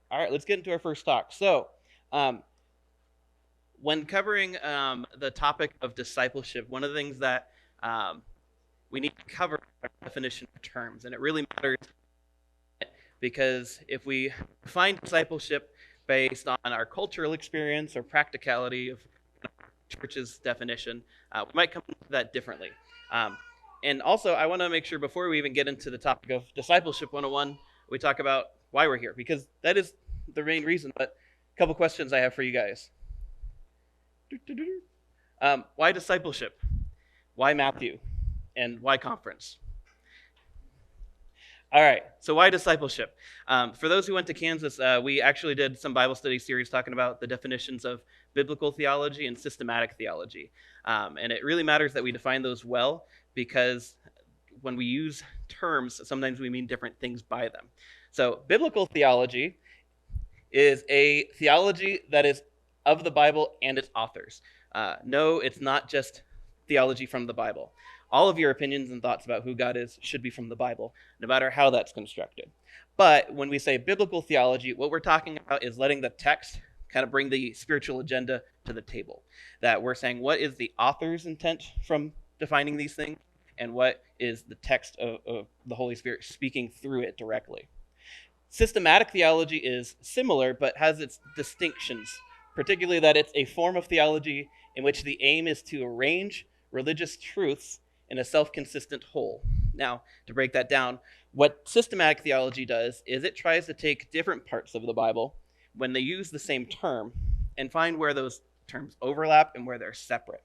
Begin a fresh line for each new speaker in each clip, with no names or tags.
All right, let's get into our first talk. So, um, when covering the topic of discipleship, one of the things that um, we need to cover are definition of terms, and it really matters because if we define discipleship based on our cultural experience or practicality of church's definition, we might come to that differently. Um, and also, I want to make sure before we even get into the topic of discipleship 101, we talk about why we're here, because that is the main reason. But a couple questions I have for you guys. Why discipleship? Why Matthew? And why conference? All right, so why discipleship? For those who went to Kansas, we actually did some Bible study series talking about the definitions of biblical theology and systematic theology. And it really matters that we define those well because when we use terms, sometimes we mean different things by them. So, biblical theology is a theology that is of the Bible and its authors. No, it's not just theology from the Bible. All of your opinions and thoughts about who God is should be from the Bible, no matter how that's constructed. But when we say biblical theology, what we're talking about is letting the text kind of bring the spiritual agenda to the table. That we're saying, what is the author's intent from defining these things, and what is the text of the Holy Spirit speaking through it directly. Systematic theology is similar, but has its distinctions, particularly that it's a form of theology in which the aim is to arrange religious truths in a self-consistent whole. Now, to break that down, what systematic theology does is it tries to take different parts of the Bible when they use the same term and find where those terms overlap and where they're separate.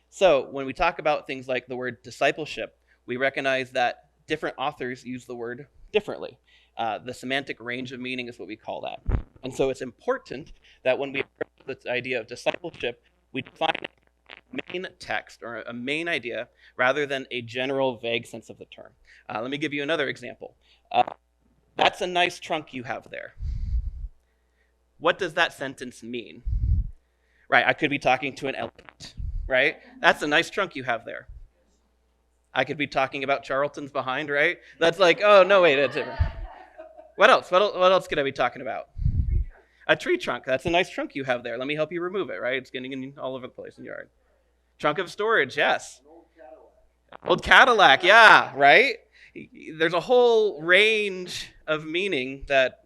So, when we talk about things like the word discipleship, we recognize that different authors use the word differently. The semantic range of meaning is what we call that. And so it's important that when we approach the idea of discipleship, we define a main text or a main idea rather than a general, vague sense of the term. Let me give you another example. That's a nice trunk you have there. What does that sentence mean? Right, I could be talking to an elephant, right? That's a nice trunk you have there. I could be talking about Charlton's behind, right? That's like, oh, no, wait, that's different. What else? What else could I be talking about? A tree trunk. That's a nice trunk you have there. Let me help you remove it, right? It's getting in all over the place in your yard. Trunk of storage, yes. Old Cadillac, yeah, right? There's a whole range of meaning that,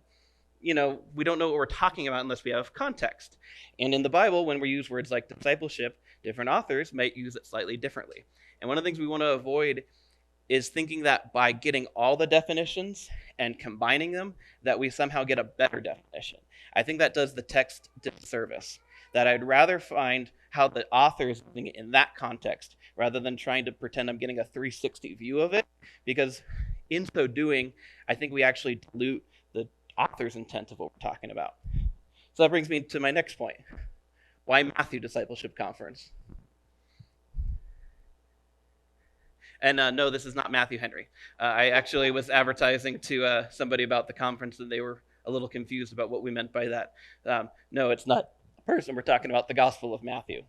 we don't know what we're talking about unless we have context. And in the Bible, when we use words like discipleship, different authors might use it slightly differently. And one of the things we want to avoid is thinking that by getting all the definitions and combining them, that we somehow get a better definition. I think that does the text disservice. That I'd rather find how the author is using it in that context rather than trying to pretend I'm getting a 360 view of it, because in so doing, I think we actually dilute the author's intent of what we're talking about. So that brings me to my next point. Why Matthew Discipleship Conference? And no, this is not Matthew Henry. I actually was advertising to somebody about the conference, and they were a little confused about what we meant by that. No, it's not a person. We're talking about the Gospel of Matthew.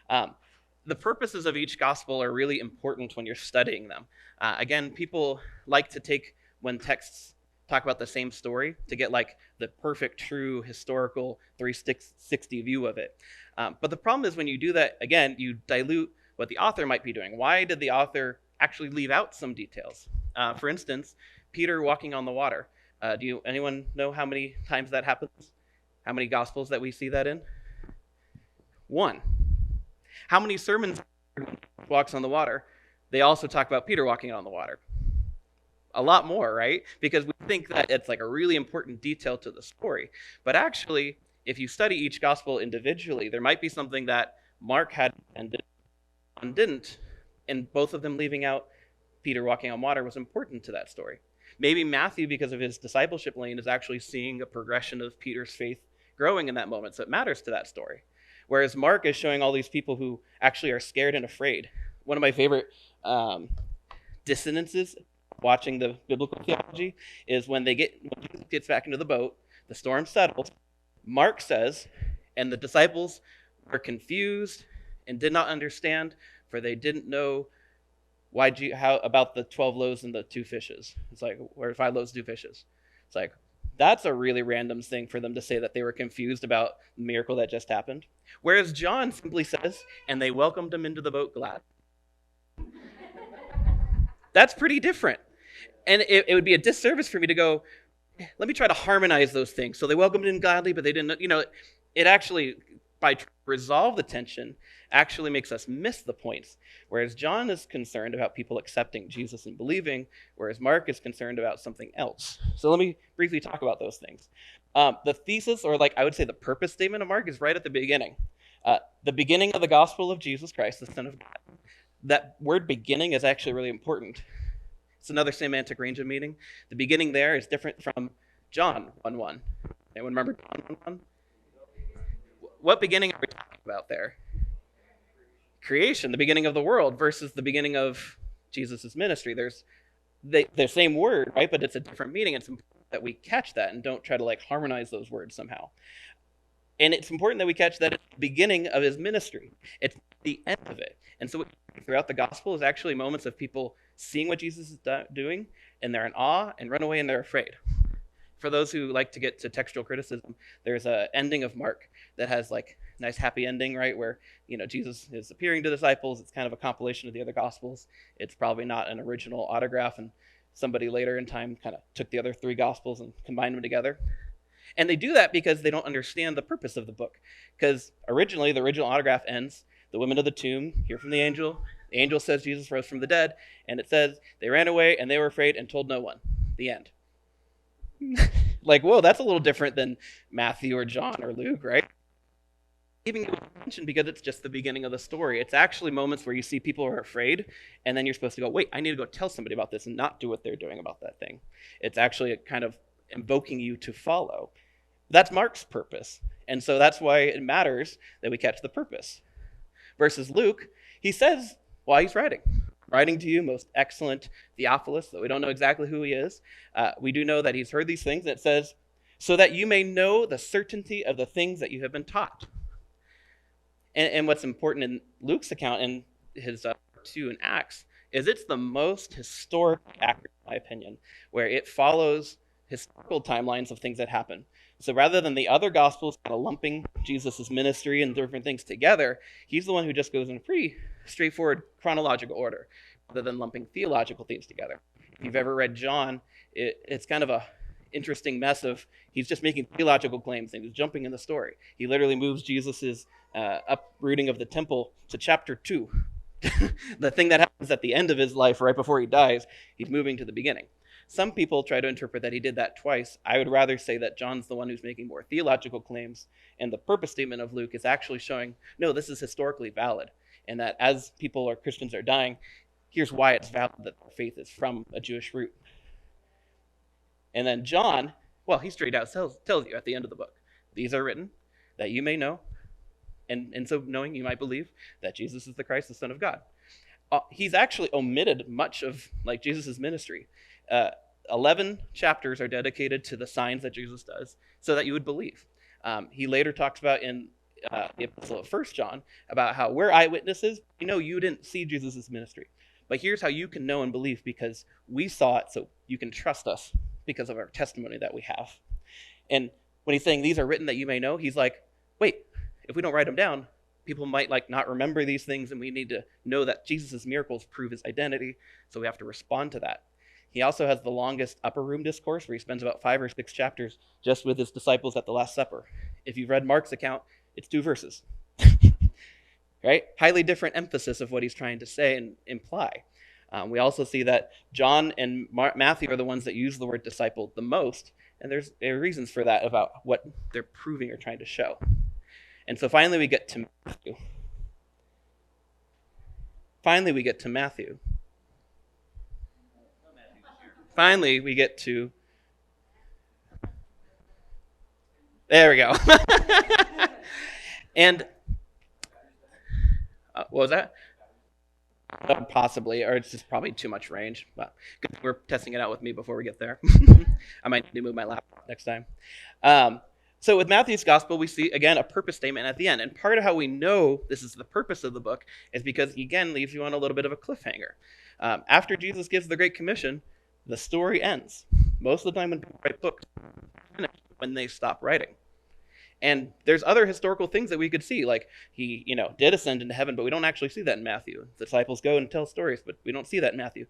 The purposes of each gospel are really important when you're studying them. Again, people like to take, when texts talk about the same story, to get like the perfect, true, historical 360 view of it. But the problem is when you do that, again, you dilute what the author might be doing. Why did the author actually leave out some details? For instance, Peter walking on the water. Anyone know how many times that happens? How many gospels that we see that in? One. How many sermons walks on the water? They also talk about Peter walking on the water. A lot more, right? Because we think that it's like a really important detail to the story. But actually, if you study each gospel individually, there might be something that Mark had and didn't, and both of them leaving out Peter walking on water was important to that story. Maybe Matthew, because of his discipleship lane, is actually seeing a progression of Peter's faith growing in that moment, so it matters to that story. Whereas Mark is showing all these people who actually are scared and afraid. One of my favorite dissonances watching the biblical theology is when Jesus gets back into the boat, the storm settles. Mark says, and the disciples were confused and did not understand, for they didn't know how about the 12 loaves and the 2 fishes. It's like, or 5 loaves, 2 fishes. It's like, That's a really random thing for them to say, that they were confused about the miracle that just happened. Whereas John simply says, and they welcomed him into the boat glad. That's pretty different. And it would be a disservice for me to go, let me try to harmonize those things. So they welcomed him gladly, but they didn't, it actually, by resolve the tension, actually makes us miss the points. Whereas John is concerned about people accepting Jesus and believing, whereas Mark is concerned about something else. So let me briefly talk about those things. The thesis, or I would say the purpose statement of Mark, is right at the beginning. The beginning of the gospel of Jesus Christ, the Son of God. That word beginning is actually really important. It's another semantic range of meaning. The beginning there is different from John 1:1. Anyone remember John 1:1? What beginning are we talking about there? Creation, the beginning of the world, versus the beginning of Jesus' ministry. There's the same word, right? But it's a different meaning. It's important that we catch that and don't try to harmonize those words somehow. And it's important that we catch that it's the beginning of his ministry. It's the end of it. And so throughout the gospel is actually moments of people seeing what Jesus is doing, and they're in awe and run away and they're afraid. For those who like to get to textual criticism, there's an ending of Mark that has nice happy ending, right? Where, Jesus is appearing to disciples. It's kind of a compilation of the other gospels. It's probably not an original autograph, and somebody later in time kind of took the other three gospels and combined them together. And they do that because they don't understand the purpose of the book. Because originally, the original autograph ends, the women of the tomb hear from the angel says Jesus rose from the dead, and it says they ran away and they were afraid and told no one. The end. Whoa, that's a little different than Matthew or John or Luke, right? Giving you attention because it's just the beginning of the story. It's actually moments where you see people are afraid, and then you're supposed to go, wait, I need to go tell somebody about this and not do what they're doing about that thing. It's actually a kind of invoking you to follow. That's Mark's purpose. And so that's why it matters that we catch the purpose. Versus Luke, he says while he's writing to you, most excellent Theophilus, though we don't know exactly who he is. We do know that he's heard these things, and it says, so that you may know the certainty of the things that you have been taught. And what's important in Luke's account and his 2 in Acts is it's the most historically accurate, in my opinion, where it follows historical timelines of things that happen. So rather than the other gospels kind of lumping Jesus' ministry and different things together, he's the one who just goes in a pretty straightforward chronological order, rather than lumping theological things together. If you've ever read John, it's kind of a interesting mess of, he's just making theological claims and he's jumping in the story. He literally moves Jesus' uprooting of the temple to chapter 2. The thing that happens at the end of his life, right before he dies, he's moving to the beginning. Some people try to interpret that he did that twice. I would rather say that John's the one who's making more theological claims, and the purpose statement of Luke is actually showing, no, this is historically valid, and that as people or Christians are dying, here's why it's valid that their faith is from a Jewish root. And then John, well, he straight out tells you at the end of the book, these are written that you may know, and so knowing you might believe that Jesus is the Christ, the Son of God. He's actually omitted much of Jesus' ministry. 11 chapters are dedicated to the signs that Jesus does so that you would believe. He later talks about in the epistle of 1 John about how we're eyewitnesses. You didn't see Jesus' ministry. But here's how you can know and believe, because we saw it, so you can trust us because of our testimony that we have. And when he's saying these are written that you may know, he's like, wait, if we don't write them down, people might not remember these things, and we need to know that Jesus' miracles prove his identity, so we have to respond to that. He also has the longest upper room discourse, where he spends about 5 or 6 chapters just with his disciples at the Last Supper. If you've read Mark's account, it's 2 verses. Right? Highly different emphasis of what he's trying to say and imply. We also see that John and Matthew are the ones that use the word disciple the most, and there are reasons for that about what they're proving or trying to show. And so finally we get to Matthew. Finally we get to there we go. And what was that? Possibly, or it's just probably too much range. But we're testing it out with me before we get there. I might need to move my laptop next time. So with Matthew's gospel, we see, again, a purpose statement at the end. And part of how we know this is the purpose of the book is because he, again, leaves you on a little bit of a cliffhanger. After Jesus gives the Great Commission, the story ends. Most of the time when people write books, when they stop writing. And there's other historical things that we could see, like he, did ascend into heaven, but we don't actually see that in Matthew. The disciples go and tell stories, but we don't see that in Matthew.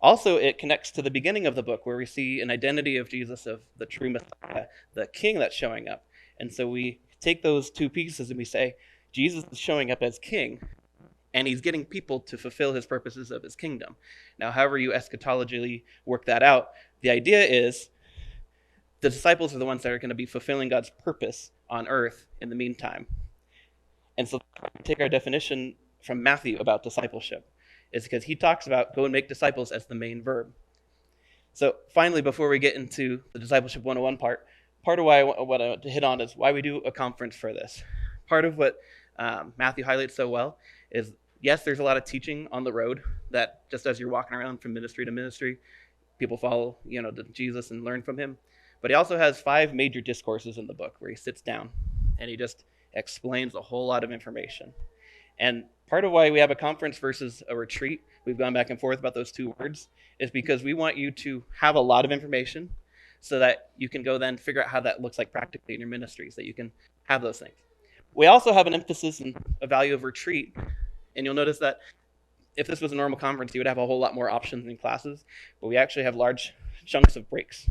Also, it connects to the beginning of the book where we see an identity of Jesus, of the true Messiah, the king that's showing up. And so we take those two pieces and we say, Jesus is showing up as king, and he's getting people to fulfill his purposes of his kingdom. Now, however you eschatologically work that out, the idea is the disciples are the ones that are going to be fulfilling God's purpose on earth in the meantime. And so we take our definition from Matthew about discipleship. It's because he talks about go and make disciples as the main verb. So finally, before we get into the Discipleship 101 part of why I want to hit on is why we do a conference for this. Part of what Matthew highlights so well is, yes, there's a lot of teaching on the road that just as you're walking around from ministry to ministry, people follow, Jesus and learn from him. But he also has 5 major discourses in the book where he sits down and he just explains a whole lot of information. And part of why we have a conference versus a retreat, we've gone back and forth about those two words, is because we want you to have a lot of information so that you can go then figure out how that looks like practically in your ministries, that you can have those things. We also have an emphasis and a value of retreat. And you'll notice that if this was a normal conference, you would have a whole lot more options in classes, but we actually have large chunks of breaks.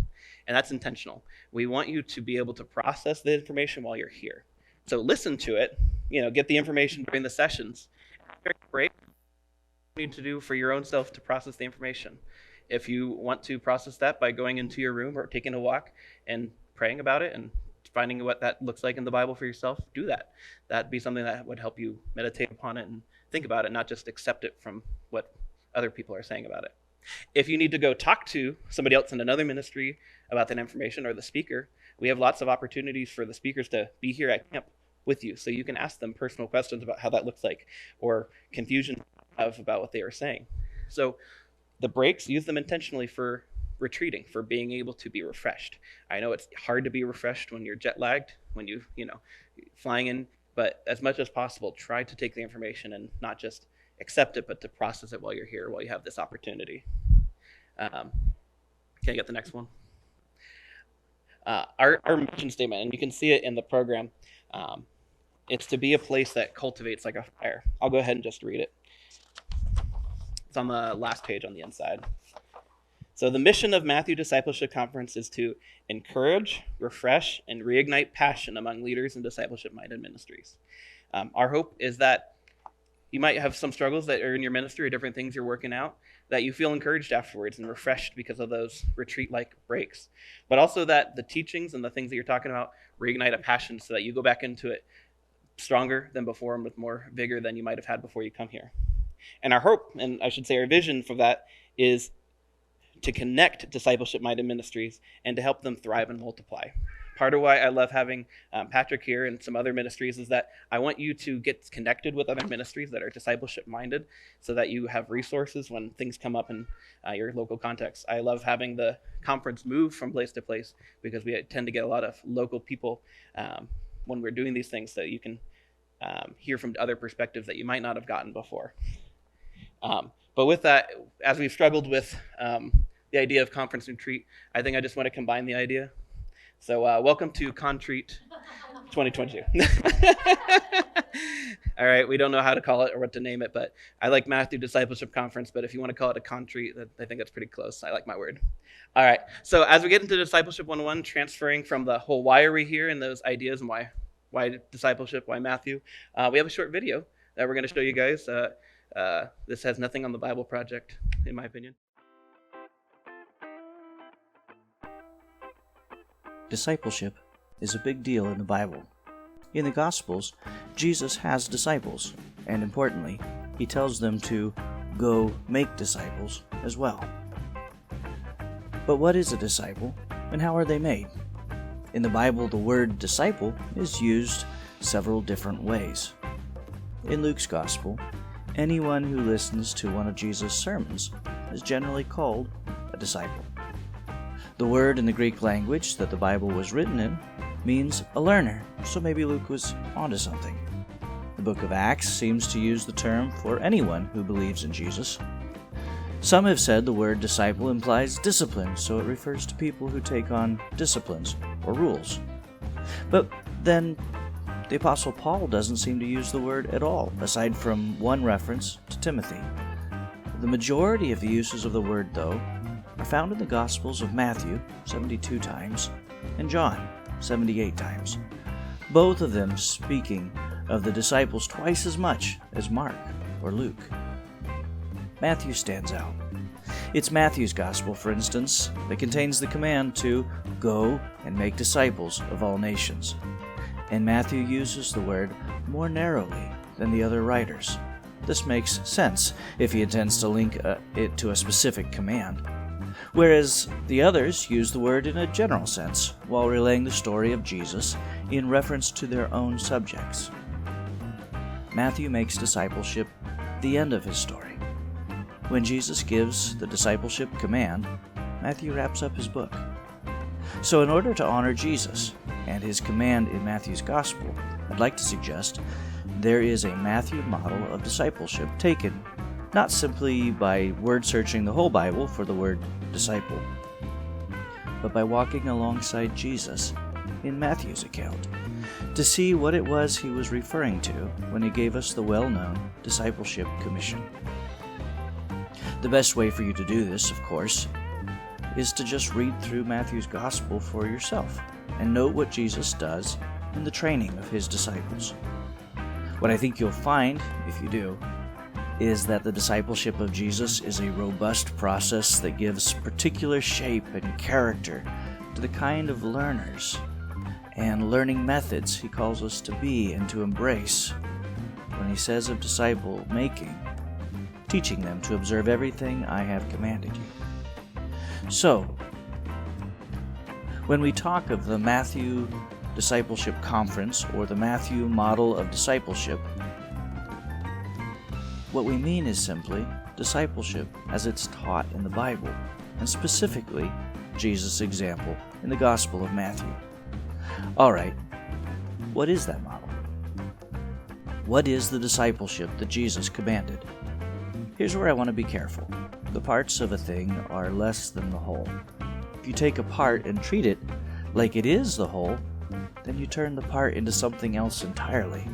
And that's intentional. We want you to be able to process the information while you're here. So listen to it, get the information during the sessions. During the break, what you need to do for your own self to process the information. If you want to process that by going into your room or taking a walk and praying about it and finding what that looks like in the Bible for yourself, do that. That'd be something that would help you meditate upon it and think about it, not just accept it from what other people are saying about it. If you need to go talk to somebody else in another ministry about that information or the speaker, we have lots of opportunities for the speakers to be here at camp with you, so you can ask them personal questions about how that looks like or confusion about what they were saying. So the breaks, use them intentionally for retreating, for being able to be refreshed. I know it's hard to be refreshed when you're jet lagged, when flying in, but as much as possible, try to take the information and not just accept it, but to process it while you're here, while you have this opportunity. Can I get the next one? Our mission statement, and you can see it in the program, it's to be a place that cultivates like a fire. I'll go ahead and just read it. It's on the last page on the inside. So the mission of Matthew Discipleship Conference is to encourage, refresh, and reignite passion among leaders in discipleship-minded ministries. Our hope is that you might have some struggles that are in your ministry or different things you're working out, that you feel encouraged afterwards and refreshed because of those retreat-like breaks. But also that the teachings and the things that you're talking about reignite a passion so that you go back into it stronger than before and with more vigor than you might have had before you come here. And our hope, and I should say our vision for that, is to connect discipleship-minded ministries and to help them thrive and multiply. Part of why I love having Patrick here and some other ministries is that I want you to get connected with other ministries that are discipleship-minded so that you have resources when things come up in your local context. I love having the conference move from place to place because we tend to get a lot of local people when we're doing these things so that you can hear from other perspectives that you might not have gotten before. But with that, as we've struggled with the idea of conference retreat, I think I just want to combine the idea. So welcome to Contreat 2022. All right, we don't know how to call it or what to name it, but I like Matthew Discipleship Conference, but if you want to call it a Contreat, I think that's pretty close. I like my word. All right, so as we get into Discipleship 101, transferring from the whole why are we here and those ideas and why discipleship, why Matthew, we have a short video that we're going to show you guys. This has nothing on the Bible Project, in my opinion.
Discipleship is a big deal in the Bible. In the Gospels, Jesus has disciples, and importantly, he tells them to go make disciples as well. But what is a disciple, and how are they made? In the Bible, the word disciple is used several different ways. In Luke's Gospel, anyone who listens to one of Jesus' sermons is generally called a disciple. The word in the Greek language that the Bible was written in means a learner, so maybe Luke was onto something. The book of Acts seems to use the term for anyone who believes in Jesus. Some have said the word disciple implies discipline, so it refers to people who take on disciplines or rules. But then the Apostle Paul doesn't seem to use the word at all, aside from one reference to Timothy. The majority of the uses of the word, though, are found in the Gospels of Matthew, 72 times, and John, 78 times, both of them speaking of the disciples twice as much as Mark or Luke. Matthew stands out. It's Matthew's Gospel, for instance, that contains the command to go and make disciples of all nations. And Matthew uses the word more narrowly than the other writers. This makes sense if he intends to link it to a specific command, whereas the others use the word in a general sense while relaying the story of Jesus in reference to their own subjects. Matthew makes discipleship the end of his story. When Jesus gives the discipleship command, Matthew wraps up his book. So in order to honor Jesus and his command in Matthew's Gospel, I'd like to suggest there is a Matthew model of discipleship taken not simply by word-searching the whole Bible for the word disciple, but by walking alongside Jesus in Matthew's account to see what it was he was referring to when he gave us the well-known discipleship commission. The best way for you to do this, of course, is to just read through Matthew's Gospel for yourself and note what Jesus does in the training of his disciples. What I think you'll find, if you do, is that the discipleship of Jesus is a robust process that gives particular shape and character to the kind of learners and learning methods he calls us to be and to embrace when he says of disciple making, teaching them to observe everything I have commanded you. So, when we talk of the Matthew Discipleship Conference or the Matthew Model of Discipleship, what we mean is simply discipleship as it's taught in the Bible, and specifically Jesus' example in the Gospel of Matthew. Alright, what is that model? What is the discipleship that Jesus commanded? Here's where I want to be careful. The parts of a thing are less than the whole. If you take a part and treat it like it is the whole, then you turn the part into something else entirely.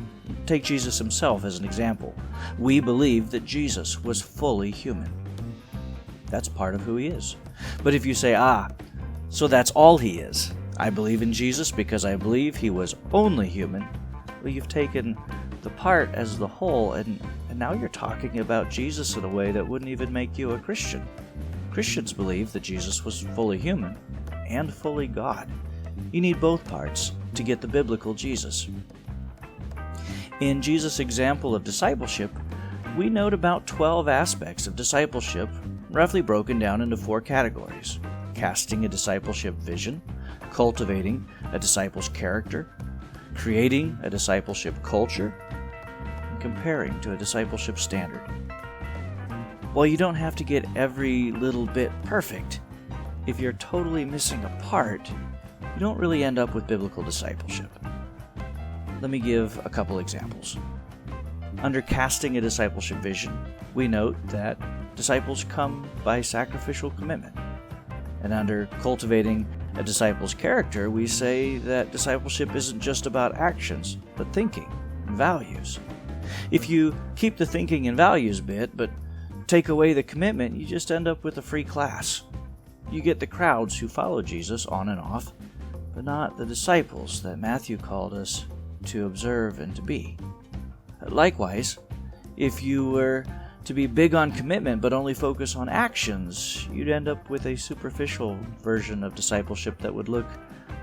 Take Jesus himself as an example. We believe that Jesus was fully human. That's part of who he is. But if you say, so that's all he is, I believe in Jesus because I believe he was only human, well, you've taken the part as the whole, and now you're talking about Jesus in a way that wouldn't even make you a Christian. Christians believe that Jesus was fully human and fully God. You need both parts to get the biblical Jesus. In Jesus' example of discipleship, we note about 12 aspects of discipleship, roughly broken down into 4 categories: casting a discipleship vision, cultivating a disciple's character, creating a discipleship culture, and comparing to a discipleship standard. While you don't have to get every little bit perfect, if you're totally missing a part, you don't really end up with biblical discipleship. Let me give a couple examples. Under casting a discipleship vision, we note that disciples come by sacrificial commitment. And under cultivating a disciple's character, we say that discipleship isn't just about actions, but thinking and values. If you keep the thinking and values bit, but take away the commitment, you just end up with a free class. You get the crowds who follow Jesus on and off, but not the disciples that Matthew called us to observe and to be. Likewise, if you were to be big on commitment but only focus on actions, you'd end up with a superficial version of discipleship that would look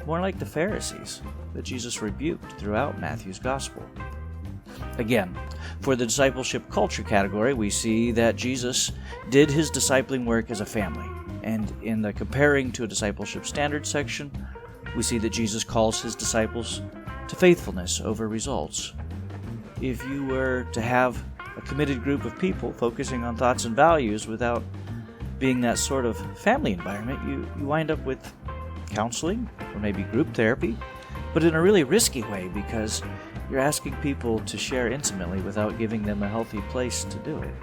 more like the Pharisees that Jesus rebuked throughout Matthew's Gospel. Again, for the discipleship culture category, we see that Jesus did his discipling work as a family, and in the comparing to a discipleship standard section, we see that Jesus calls his disciples to faithfulness over results. If you were to have a committed group of people focusing on thoughts and values without being that sort of family environment, you wind up with counseling or maybe group therapy, but in a really risky way because you're asking people to share intimately without giving them a healthy place to do it.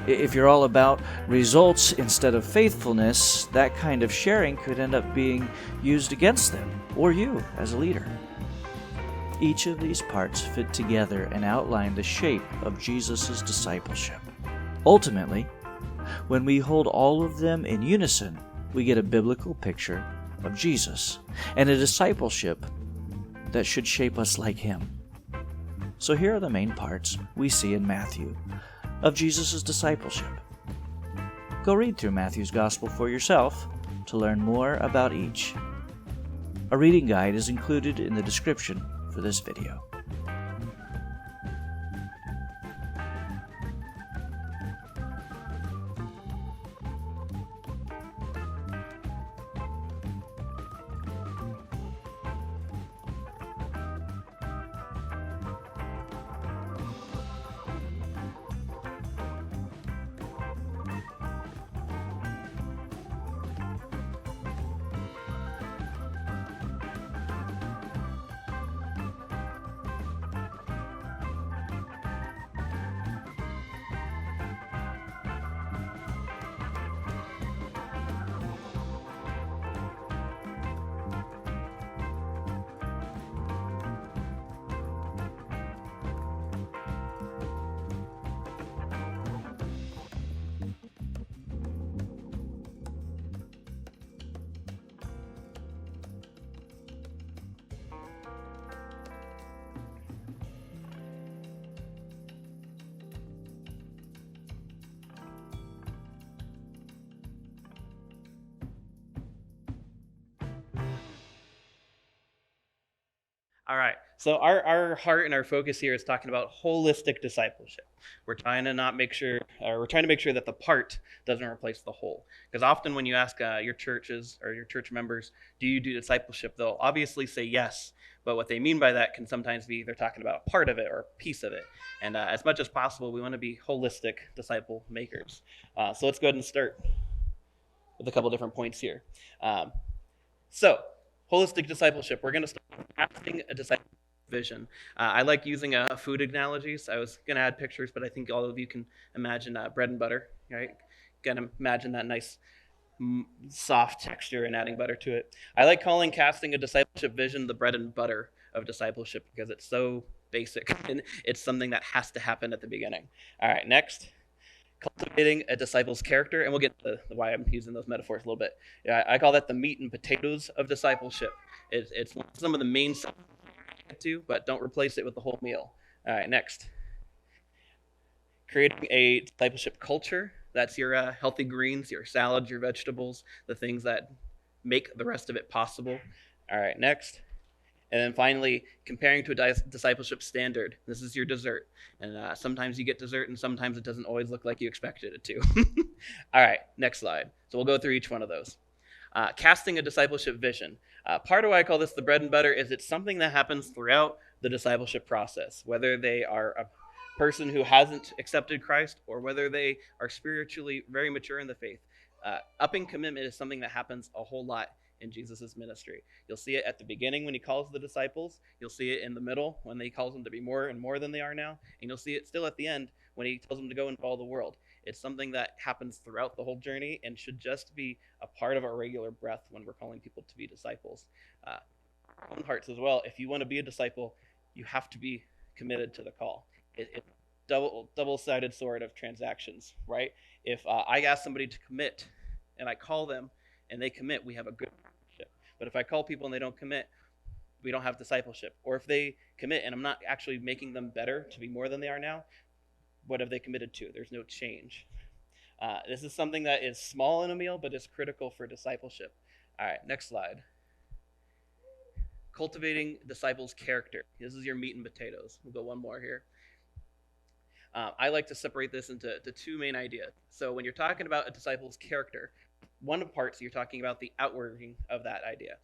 If you're all about results instead of faithfulness, that kind of sharing could end up being used against them or you as a leader. Each of these parts fit together and outline the shape of Jesus' discipleship. Ultimately, when we hold all of them in unison, we get a biblical picture of Jesus and a discipleship that should shape us like him. So here are the main parts we see in Matthew of Jesus' discipleship. Go read through Matthew's Gospel for yourself to learn more about each. A reading guide is included in the description for this video.
All right, so our heart and our focus here is talking about holistic discipleship. We're trying to make sure that the part doesn't replace the whole. Because often when you ask your churches or your church members, do you do discipleship? They'll obviously say yes, but what they mean by that can sometimes be they're talking about a part of it or a piece of it. And as much as possible, we want to be holistic disciple makers. So let's go ahead and start with a couple different points here. Holistic discipleship. We're going to start crafting a discipleship vision. I like using food analogies. I was going to add pictures, but I think all of you can imagine bread and butter, right? Can imagine that nice soft texture and adding butter to it. I like calling casting a discipleship vision the bread and butter of discipleship because it's so basic and it's something that has to happen at the beginning. All right, next. Cultivating a disciple's character, and we'll get to why I'm using those metaphors a little bit. I call that the meat and potatoes of discipleship. It's some of the main stuff to get to, but don't replace it with the whole meal. All right, next. Creating a discipleship culture. That's your healthy greens, your salads, your vegetables, the things that make the rest of it possible. All right, next. And then finally, comparing to a discipleship standard. This is your dessert. And sometimes you get dessert, and sometimes it doesn't always look like you expected it to. All right, next slide. So we'll go through each one of those. Casting a discipleship vision. Part of why I call this the bread and butter is it's something that happens throughout the discipleship process, whether they are a person who hasn't accepted Christ or whether they are spiritually very mature in the faith. Upping commitment is something that happens a whole lot in Jesus' ministry. You'll see it at the beginning when he calls the disciples. You'll see it in the middle when he calls them to be more and more than they are now. And you'll see it still at the end when he tells them to go and follow the world. It's something that happens throughout the whole journey and should just be a part of our regular breath when we're calling people to be disciples. Our own hearts as well. If you want to be a disciple, you have to be committed to the call. It's double-sided sword of transactions, right? If I ask somebody to commit and I call them and they commit, we have a good relationship. But if I call people and they don't commit, we don't have discipleship. Or if they commit and I'm not actually making them better to be more than they are now, what have they committed to? There's no change. This is something that is small in a meal, but is critical for discipleship. All right, next slide. Cultivating disciples' character. This is your meat and potatoes. We'll go one more here. I like to separate this into two main ideas. So when you're talking about a disciple's character, one of the parts you're talking about the outworking of that idea.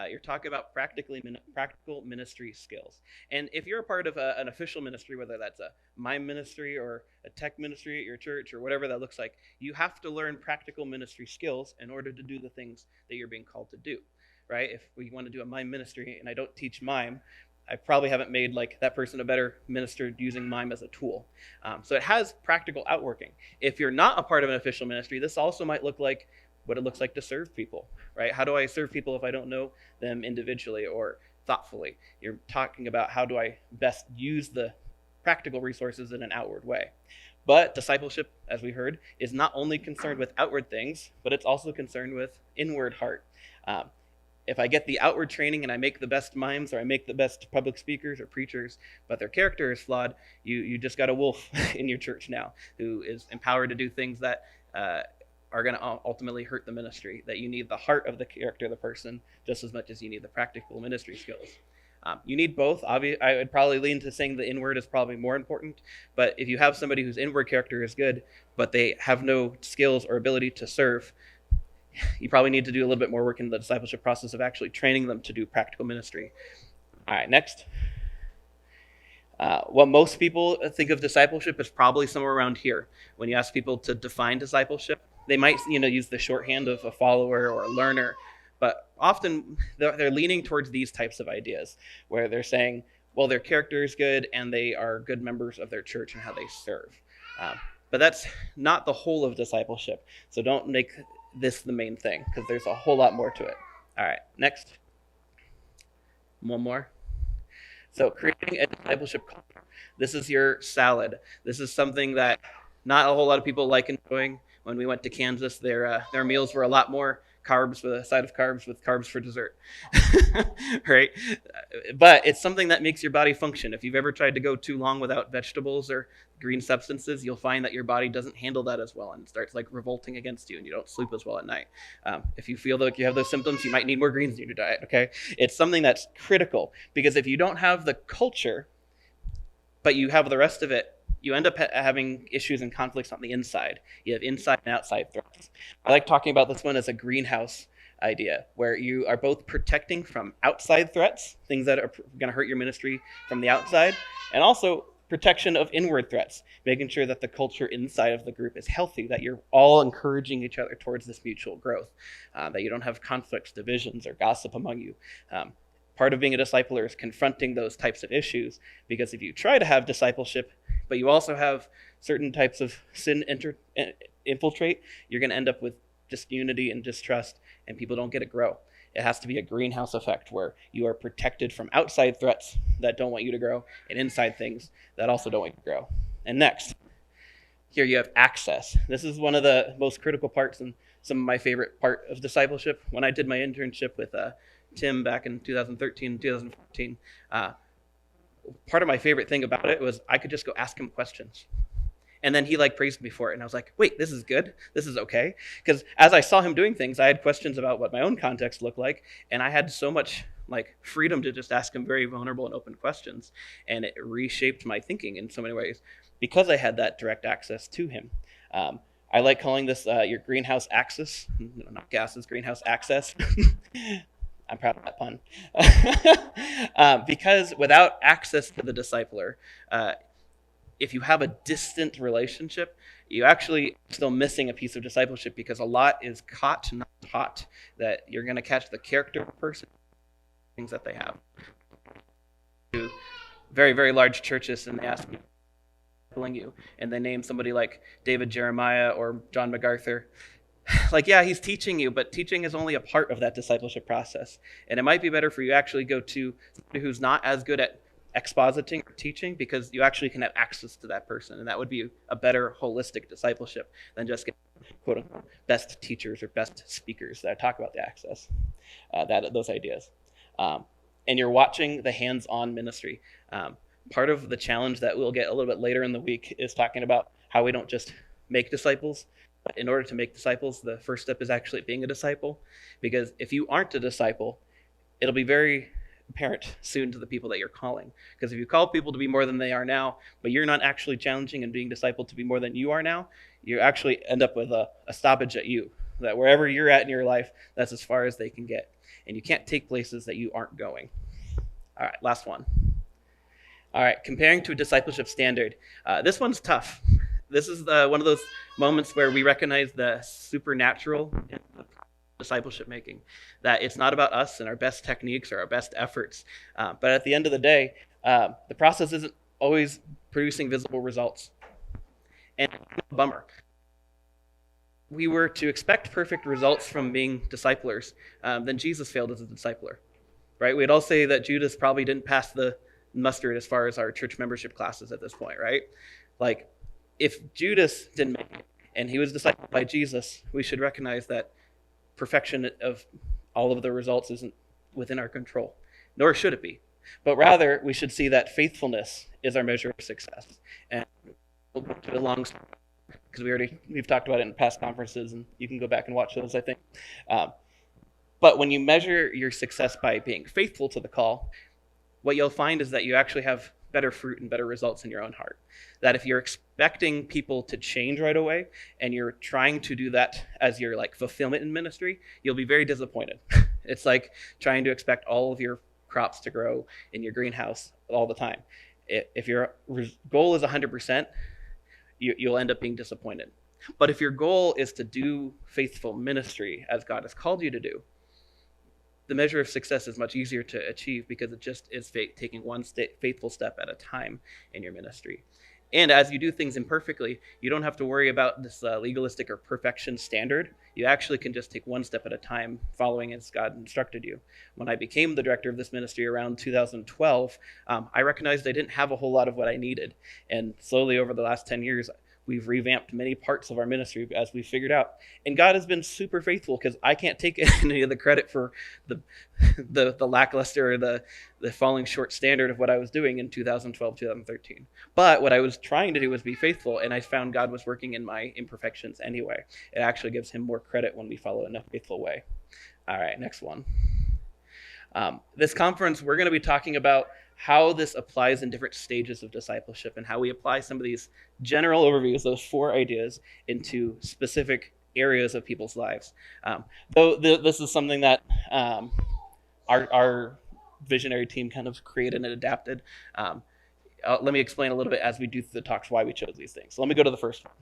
You're talking about practical ministry skills. And if you're a part of an official ministry, whether that's a mime ministry or a tech ministry at your church or whatever that looks like, you have to learn practical ministry skills in order to do the things that you're being called to do, right? If we want to do a mime ministry and I don't teach mime, I probably haven't made like that person a better minister using mime as a tool. So it has practical outworking. If you're not a part of an official ministry, this also might look like what it looks like to serve people, right? How do I serve people if I don't know them individually or thoughtfully? You're talking about how do I best use the practical resources in an outward way. But discipleship, as we heard, is not only concerned with outward things, but it's also concerned with inward heart. If I get the outward training and I make the best mimes or I make the best public speakers or preachers, but their character is flawed, you just got a wolf in your church now who is empowered to do things that are going to ultimately hurt the ministry, that you need the heart of the character of the person just as much as you need the practical ministry skills. You need both. I would probably lean to saying the inward is probably more important, but if you have somebody whose inward character is good, but they have no skills or ability to serve, you probably need to do a little bit more work in the discipleship process of actually training them to do practical ministry. All right, next. What most people think of discipleship is probably somewhere around here. When you ask people to define discipleship, they might use the shorthand of a follower or a learner, but often they're leaning towards these types of ideas where they're saying, well, their character is good and they are good members of their church and how they serve. But that's not the whole of discipleship. So don't make this the main thing because there's a whole lot more to it. All right, next. One more. So creating a discipleship culture. This is your salad. This is something that not a whole lot of people like enjoying. When we went to Kansas, their meals were a lot more carbs with a side of carbs with carbs for dessert, right? But it's something that makes your body function. If you've ever tried to go too long without vegetables or green substances, you'll find that your body doesn't handle that as well and it starts like revolting against you and you don't sleep as well at night. If you feel like you have those symptoms, you might need more greens in your diet, okay? It's something that's critical because if you don't have the culture, but you have the rest of it, you end up having issues and conflicts on the inside. You have inside and outside threats. I like talking about this one as a greenhouse idea, where you are both protecting from outside threats, things that are going to hurt your ministry from the outside, and also protection of inward threats, making sure that the culture inside of the group is healthy, that you're all encouraging each other towards this mutual growth, that you don't have conflicts, divisions, or gossip among you. Part of being a discipler is confronting those types of issues, because if you try to have discipleship, but you also have certain types of sin infiltrate, you're going to end up with disunity and distrust, and people don't get to grow. It has to be a greenhouse effect where you are protected from outside threats that don't want you to grow and inside things that also don't want you to grow. And next, here you have access. This is one of the most critical parts and some of my favorite part of discipleship. When I did my internship with Tim back in 2013, 2014, part of my favorite thing about it was I could just go ask him questions. And then he praised me for it. And I was like, wait, this is good. This is okay. Because as I saw him doing things, I had questions about what my own context looked like. And I had so much freedom to just ask him very vulnerable and open questions. And it reshaped my thinking in so many ways because I had that direct access to him. I like calling this your greenhouse axis. No, not gases, greenhouse access. I'm proud of that pun. Because without access to the discipler, if you have a distant relationship, you actually still missing a piece of discipleship because a lot is caught, not taught, that you're going to catch the character of a person, things that they have. Very, very large churches, and they ask you, and they name somebody like David Jeremiah or John MacArthur. Yeah, he's teaching you, but teaching is only a part of that discipleship process. And it might be better for you to actually go to somebody who's not as good at expositing or teaching, because you actually can have access to that person. And that would be a better holistic discipleship than just getting, quote unquote, best teachers or best speakers that talk about the access, those ideas. And you're watching the hands-on ministry. Part of the challenge that we'll get a little bit later in the week is talking about how we don't just make disciples. But in order to make disciples, the first step is actually being a disciple. Because if you aren't a disciple, it'll be very apparent soon to the people that you're calling. Because if you call people to be more than they are now, but you're not actually challenging and being discipled to be more than you are now, you actually end up with a stoppage at you. That wherever you're at in your life, that's as far as they can get. And you can't take places that you aren't going. All right, last one. All right, comparing to a discipleship standard. This one's tough. This is one of those moments where we recognize the supernatural in the discipleship making, that it's not about us and our best techniques or our best efforts, but at the end of the day, the process isn't always producing visible results. And bummer. We were to expect perfect results from being disciplers, then Jesus failed as a discipler, right? We'd all say that Judas probably didn't pass the mustard as far as our church membership classes at this point, right? Like, if Judas didn't make it and he was discipled by Jesus, we should recognize that perfection of all of the results isn't within our control, nor should it be. But rather, we should see that faithfulness is our measure of success. And we'll go to a long story, because we've talked about it in past conferences, and you can go back and watch those, I think. But when you measure your success by being faithful to the call, what you'll find is that you actually have better fruit and better results in your own heart. That if you're expecting people to change right away, and you're trying to do that as your fulfillment in ministry, you'll be very disappointed. It's like trying to expect all of your crops to grow in your greenhouse all the time. If your goal is 100%, you'll end up being disappointed. But if your goal is to do faithful ministry as God has called you to do, the measure of success is much easier to achieve, because it just is taking one faithful step at a time in your ministry. And as you do things imperfectly, you don't have to worry about this legalistic or perfection standard. You actually can just take one step at a time, following as God instructed you. When I became the director of this ministry around 2012, I recognized I didn't have a whole lot of what I needed. And slowly over the last 10 years, we've revamped many parts of our ministry as we figured out. And God has been super faithful, because I can't take any of the credit for the lackluster or the falling short standard of what I was doing in 2012, 2013. But what I was trying to do was be faithful, and I found God was working in my imperfections anyway. It actually gives him more credit when we follow in a faithful way. All right, next one. This conference, we're going to be talking about how this applies in different stages of discipleship, and how we apply some of these general overviews, those 4 ideas, into specific areas of people's lives. This is something that our visionary team kind of created and adapted. Let me explain a little bit as we do the talks why we chose these things. So let me go to the first one.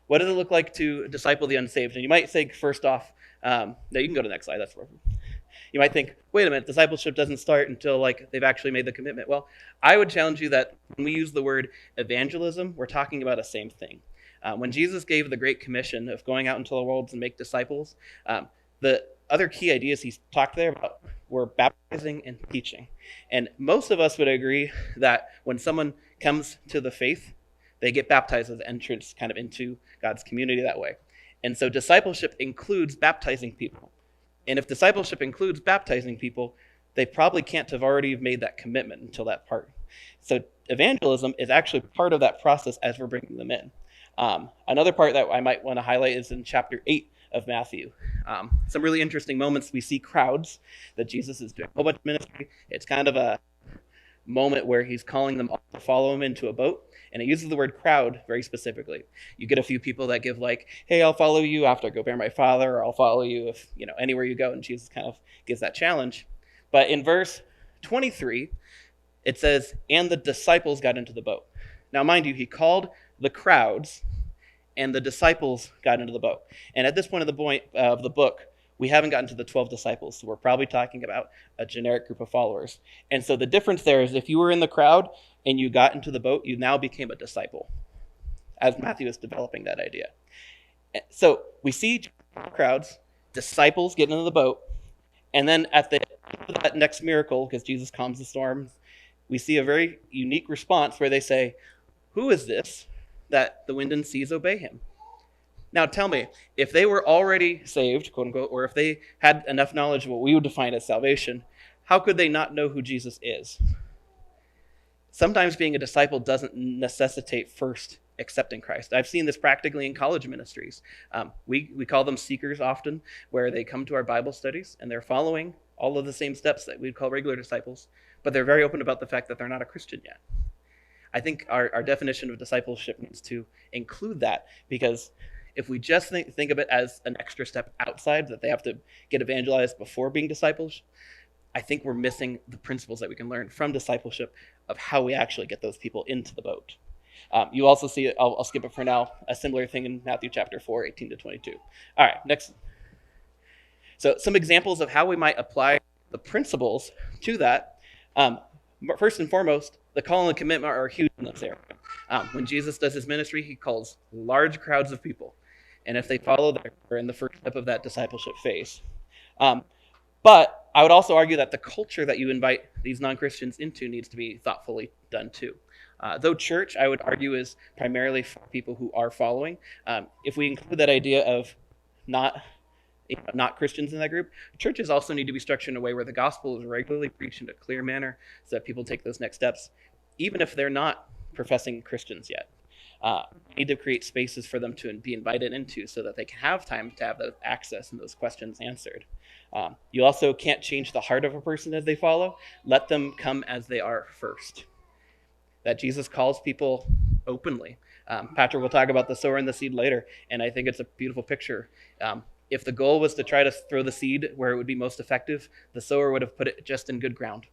What does it look like to disciple the unsaved? And you might think, first off, no, you can go to the next slide. That's perfect. You might think, wait a minute, discipleship doesn't start until they've actually made the commitment. Well, I would challenge you that when we use the word evangelism, we're talking about the same thing. When Jesus gave the Great Commission of going out into the world and make disciples, the other key ideas he talked there about were baptizing and teaching. And most of us would agree that when someone comes to the faith, they get baptized as entrance kind of into God's community that way. And so discipleship includes baptizing people. And if discipleship includes baptizing people, they probably can't have already made that commitment until that part. So evangelism is actually part of that process as we're bringing them in. Another part that I might want to highlight is in chapter 8 of Matthew. Some really interesting moments. We see crowds that Jesus is doing a whole bunch of ministry. It's kind of a moment where he's calling them all to follow him into a boat. And it uses the word crowd very specifically. You get a few people that give hey, I'll follow you after I go bury my father, or I'll follow you if, anywhere you go. And Jesus kind of gives that challenge. But in verse 23, it says, and the disciples got into the boat. Now, mind you, he called the crowds, and the disciples got into the boat. And at this point of the book, we haven't gotten to the 12 disciples. So we're probably talking about a generic group of followers. And so the difference there is if you were in the crowd and you got into the boat, you now became a disciple, as Matthew is developing that idea. So we see crowds, disciples get into the boat, and then at the end of that next miracle, because Jesus calms the storm, we see a very unique response where they say, who is this that the wind and seas obey him? Now tell me, if they were already saved, quote unquote, or if they had enough knowledge of what we would define as salvation, how could they not know who Jesus is? Sometimes being a disciple doesn't necessitate first accepting Christ. I've seen this practically in college ministries. We call them seekers often, where they come to our Bible studies and they're following all of the same steps that we'd call regular disciples, but they're very open about the fact that they're not a Christian yet. I think our definition of discipleship needs to include that, because if we just think of it as an extra step outside, that they have to get evangelized before being disciples, I think we're missing the principles that we can learn from discipleship of how we actually get those people into the boat. You also see, I'll skip it for now, a similar thing in Matthew chapter 4, 18 to 22. All right, next. So some examples of how we might apply the principles to that. First and foremost, the call and commitment are huge in this area. When Jesus does his ministry, he calls large crowds of people. And if they follow, they're in the first step of that discipleship phase. But I would also argue that the culture that you invite these non-Christians into needs to be thoughtfully done too. Though church, I would argue, is primarily for people who are following. If we include that idea of not Christians in that group, churches also need to be structured in a way where the gospel is regularly preached in a clear manner so that people take those next steps, even if they're not professing Christians yet. We need to create spaces for them to be invited into so that they can have time to have those access and those questions answered. You also can't change the heart of a person as they follow. Let them come as they are first. That Jesus calls people openly. Patrick will talk about the sower and the seed later, and I think it's a beautiful picture. If the goal was to try to throw the seed where it would be most effective, the sower would have put it just in good ground.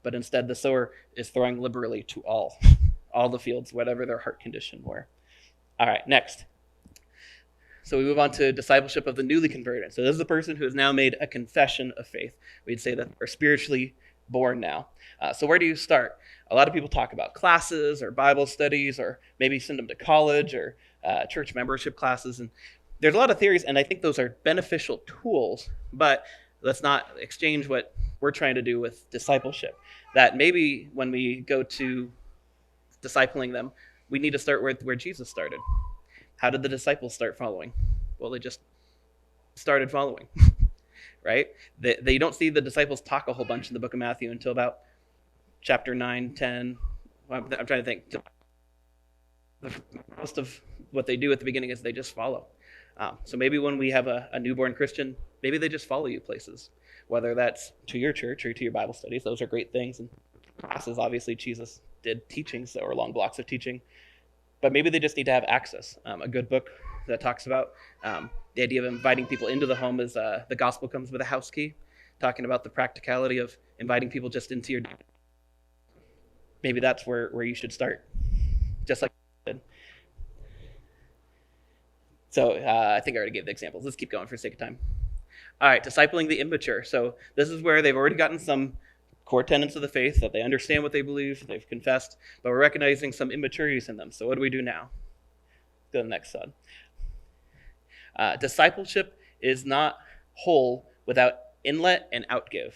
But instead, the sower is throwing liberally to all the fields, whatever their heart condition were. All right, next. So we move on to discipleship of the newly converted. So this is the person who has now made a confession of faith. We'd say that they're spiritually born now. So where do you start? A lot of people talk about classes or Bible studies, or maybe send them to college or church membership classes. And there's a lot of theories, and I think those are beneficial tools, but let's not exchange what we're trying to do with discipleship. That maybe when we go to discipling them, we need to start where Jesus started. How did the disciples start following? Well, they just started following, right? They don't see the disciples talk a whole bunch in the book of Matthew until about chapter 9, 10. I'm trying to think. Most of what they do at the beginning is they just follow. So maybe when we have a newborn Christian, maybe they just follow you places, whether that's to your church or to your Bible studies. Those are great things. And classes, obviously, Jesus did teachings or long blocks of teaching. But maybe they just need to have access. A good book that talks about the idea of inviting people into the home is The Gospel Comes with a House Key, talking about the practicality of inviting people just into your. Maybe that's where you should start, just like I did. So I think I already gave the examples. Let's keep going for the sake of time. All right, discipling the immature. So this is where they've already gotten some core tenets of the faith, that they understand what they believe, they've confessed, but we're recognizing some immaturities in them. So what do we do now? Go to the next slide. Discipleship is not whole without inlet and outgive.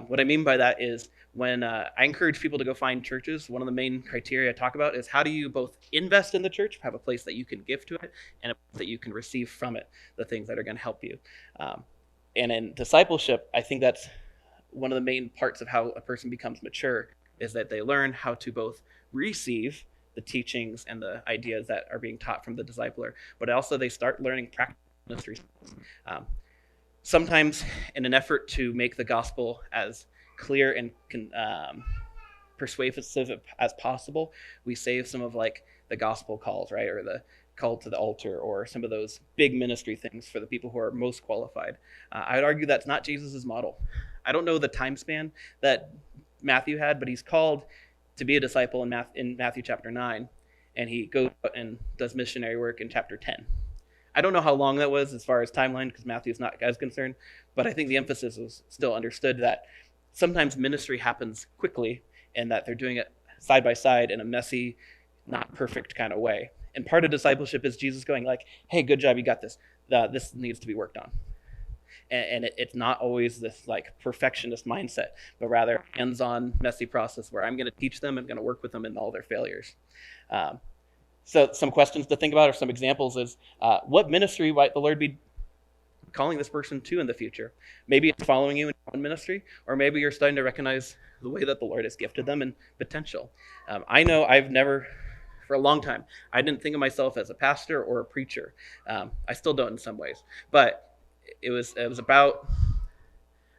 What I mean by that is when I encourage people to go find churches, one of the main criteria I talk about is how do you both invest in the church, have a place that you can give to it, and a place that you can receive from it, the things that are going to help you. And in discipleship, I think that's one of the main parts of how a person becomes mature, is that they learn how to both receive the teachings and the ideas that are being taught from the discipler, but also they start learning practical ministry skills. Sometimes in an effort to make the gospel as clear and persuasive as possible, we save some of like the gospel calls, right? Or the call to the altar, or some of those big ministry things for the people who are most qualified. I would argue that's not Jesus's model. I don't know the time span that Matthew had, but he's called to be a disciple in Matthew chapter 9, and he goes out and does missionary work in chapter 10. I don't know how long that was as far as timeline, because Matthew's not as concerned, but I think the emphasis was still understood that sometimes ministry happens quickly and that they're doing it side by side in a messy, not perfect kind of way. And part of discipleship is Jesus going like, hey, good job, you got this. This needs to be worked on. And it's not always this like perfectionist mindset, but rather hands-on, messy process where I'm going to teach them, I'm going to work with them in all their failures. So some questions to think about, or some examples is, what ministry might the Lord be calling this person to in the future? Maybe it's following you in one ministry, or maybe you're starting to recognize the way that the Lord has gifted them and potential. I know I've never, for a long time, I didn't think of myself as a pastor or a preacher. I still don't in some ways, but it was about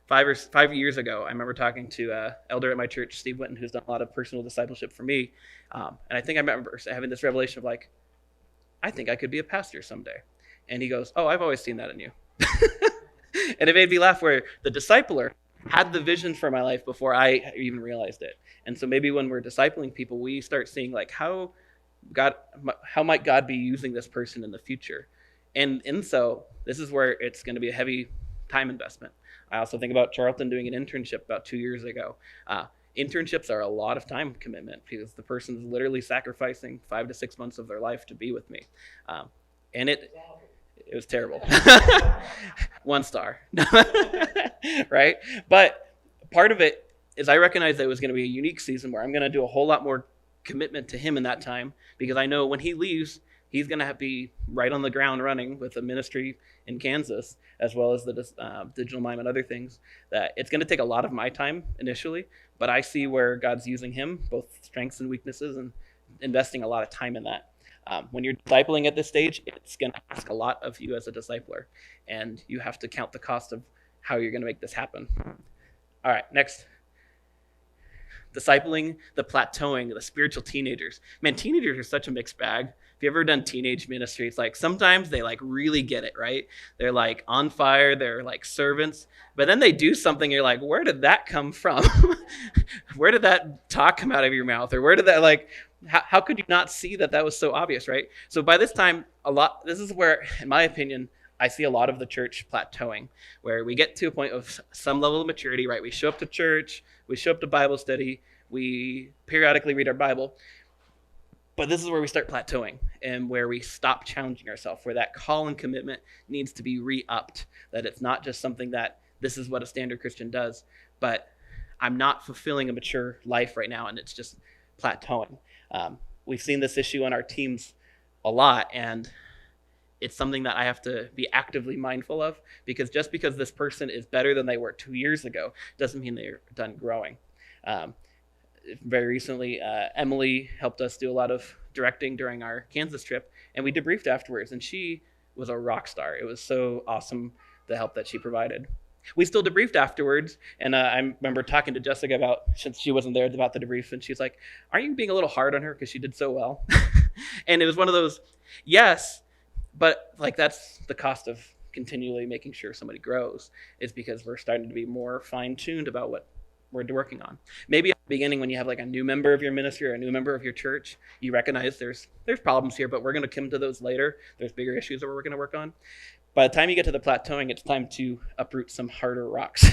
5 years ago. I remember talking to an elder at my church, Steve Winton, who's done a lot of personal discipleship for me. And I think I remember having this revelation of like, I think I could be a pastor someday. And he goes, oh, I've always seen that in you. And it made me laugh, where the discipler had the vision for my life before I even realized it. And so maybe when we're discipling people, we start seeing like how might God be using this person in the future? And so this is where it's going to be a heavy time investment. I also think about Charlton doing an internship about 2 years ago. Internships are a lot of time commitment because the person's literally sacrificing 5 to 6 months of their life to be with me. And it was terrible. 1 star. Right? But part of it is I recognize that it was going to be a unique season where I'm going to do a whole lot more commitment to him in that time, because I know when he leaves, he's going to be right on the ground running with a ministry in Kansas, as well as the digital mime and other things, that it's going to take a lot of my time initially, but I see where God's using him, both strengths and weaknesses, and investing a lot of time in that. When you're discipling at this stage, it's going to ask a lot of you as a discipler, and you have to count the cost of how you're going to make this happen. All right, next. Discipling the plateauing, the spiritual teenagers. Man, teenagers are such a mixed bag. If you've ever done teenage ministry, it's like sometimes they like really get it, right? They're like on fire, they're like servants, but then they do something, you're like, where did that come from? Where did that talk come out of your mouth? Or where did that how could you not see that was so obvious, right? So by this time, this is where, in my opinion, I see a lot of the church plateauing, where we get to a point of some level of maturity, right? We show up to church, we show up to Bible study, we periodically read our Bible, but this is where we start plateauing and where we stop challenging ourselves, where that call and commitment needs to be re-upped, that it's not just something that this is what a standard Christian does, but I'm not fulfilling a mature life right now, and it's just plateauing. We've seen this issue on our teams a lot, and it's something that I have to be actively mindful of, because just because this person is better than they were 2 years ago doesn't mean they're done growing. Very recently, Emily helped us do a lot of directing during our Kansas trip, and we debriefed afterwards, and she was a rock star. It was so awesome, the help that she provided. We still debriefed afterwards, and I remember talking to Jessica since she wasn't there, about the debrief, and she's like, aren't you being a little hard on her because she did so well? And it was one of those, yes, but like that's the cost of continually making sure somebody grows, is because we're starting to be more fine-tuned about what we're working on. Maybe at the beginning, when you have like a new member of your ministry or a new member of your church, you recognize there's problems here, but we're going to come to those later. There's bigger issues that we're going to work on. By the time you get to the plateauing, it's time to uproot some harder rocks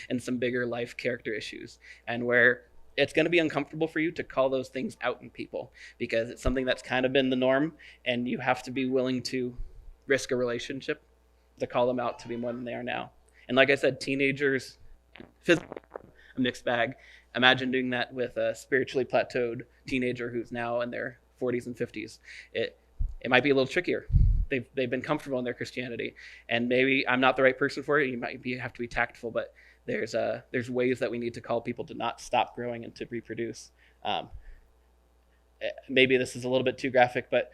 and some bigger life character issues, and where it's going to be uncomfortable for you to call those things out in people, because it's something that's kind of been the norm, and you have to be willing to risk a relationship to call them out to be more than they are now. And like I said, teenagers, physically, a mixed bag. Imagine doing that with a spiritually plateaued teenager who's now in their 40s and 50s. It might be a little trickier. They've been comfortable in their Christianity, and maybe I'm not the right person for it. You have to be tactful, but there's ways that we need to call people to not stop growing and to reproduce. Maybe this is a little bit too graphic, but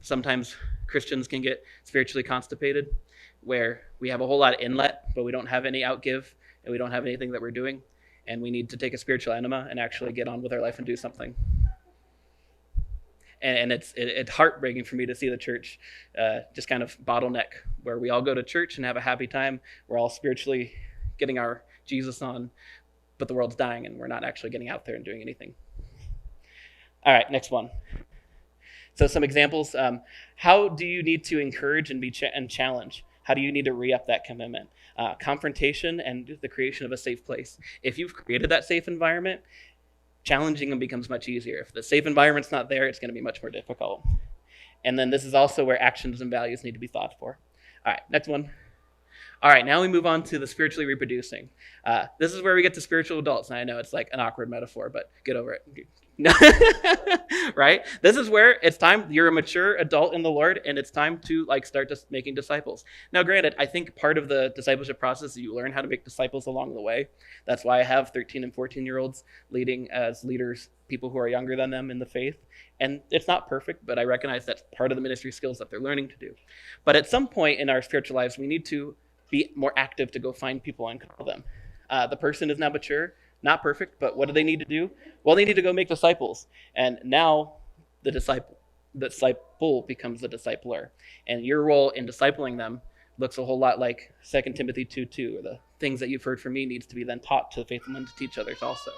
sometimes Christians can get spiritually constipated, where we have a whole lot of inlet, but we don't have any outgive, and we don't have anything that we're doing, and we need to take a spiritual enema and actually get on with our life and do something. And it's heartbreaking for me to see the church just kind of bottleneck, where we all go to church and have a happy time. We're all spiritually getting our Jesus on, but the world's dying and we're not actually getting out there and doing anything. All right, next one. So some examples. How do you need to encourage and challenge? How do you need to re-up that commitment? Confrontation and the creation of a safe place. If you've created that safe environment, challenging them becomes much easier. If the safe environment's not there, it's going to be much more difficult. And then this is also where actions and values need to be thought for. All right, next one. All right, now we move on to the spiritually reproducing. This is where we get to spiritual adults. And I know it's like an awkward metaphor, but get over it. Right? This is where it's time, you're a mature adult in the Lord, and it's time to start just making disciples. Now, granted, I think part of the discipleship process is you learn how to make disciples along the way. That's why I have 13 and 14-year-olds leading as leaders, people who are younger than them in the faith. And it's not perfect, but I recognize that's part of the ministry skills that they're learning to do. But at some point in our spiritual lives, we need to be more active to go find people and call them. The person is now mature, not perfect, but what do they need to do? Well, they need to go make disciples. And now the disciple becomes the discipler. And your role in discipling them looks a whole lot like 2 Timothy 2:2, or the things that you've heard from me needs to be then taught to the faithful men to teach others also.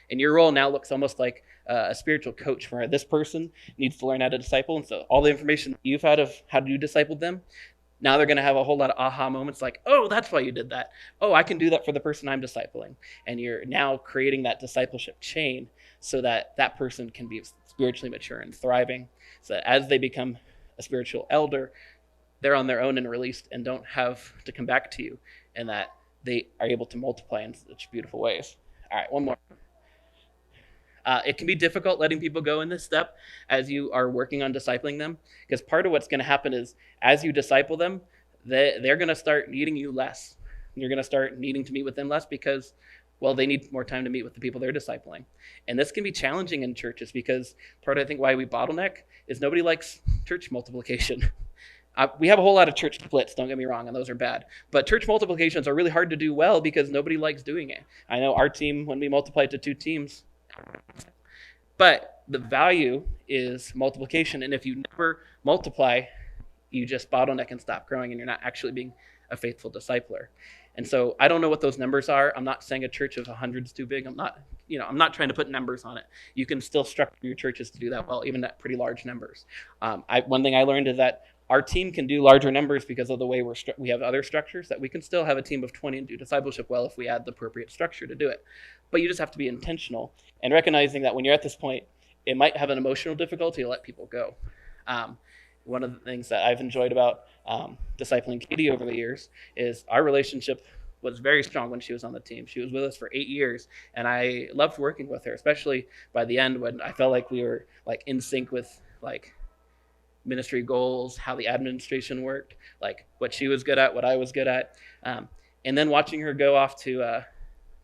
And your role now looks almost like a spiritual coach, where this person needs to learn how to disciple. And so all the information that you've had of how to disciple them, Now they're going to have a whole lot of aha moments like, oh, that's why you did that. Oh, I can do that for the person I'm discipling. And you're now creating that discipleship chain so that that person can be spiritually mature and thriving. So that as they become a spiritual elder, they're on their own and released and don't have to come back to you, and that they are able to multiply in such beautiful ways. All right, one more. It can be difficult letting people go in this step as you are working on discipling them, because part of what's going to happen is as you disciple them, they're going to start needing you less. You're going to start needing to meet with them less because, well, they need more time to meet with the people they're discipling. And this can be challenging in churches because part of, I think, why we bottleneck is nobody likes church multiplication. We have a whole lot of church splits, don't get me wrong, and those are bad. But church multiplications are really hard to do well because nobody likes doing it. I know our team, when we multiplied to 2 teams, but the value is multiplication. And if you never multiply, you just bottleneck and stop growing, and you're not actually being a faithful discipler. And so I don't know what those numbers are. I'm not saying a church of 100 is too big. I'm not trying to put numbers on it. You can still structure your churches to do that well, even at pretty large numbers. One thing I learned is that our team can do larger numbers because of the way we have other structures, that we can still have a team of 20 and do discipleship well if we add the appropriate structure to do it. But you just have to be intentional and recognizing that when you're at this point, it might have an emotional difficulty to let people go. One of the things that I've enjoyed about discipling Katie over the years is our relationship was very strong when she was on the team. She was with us for 8 years, and I loved working with her, especially by the end when I felt like we were like in sync with like ministry goals, how the administration worked, like what she was good at, what I was good at. And then watching her go off to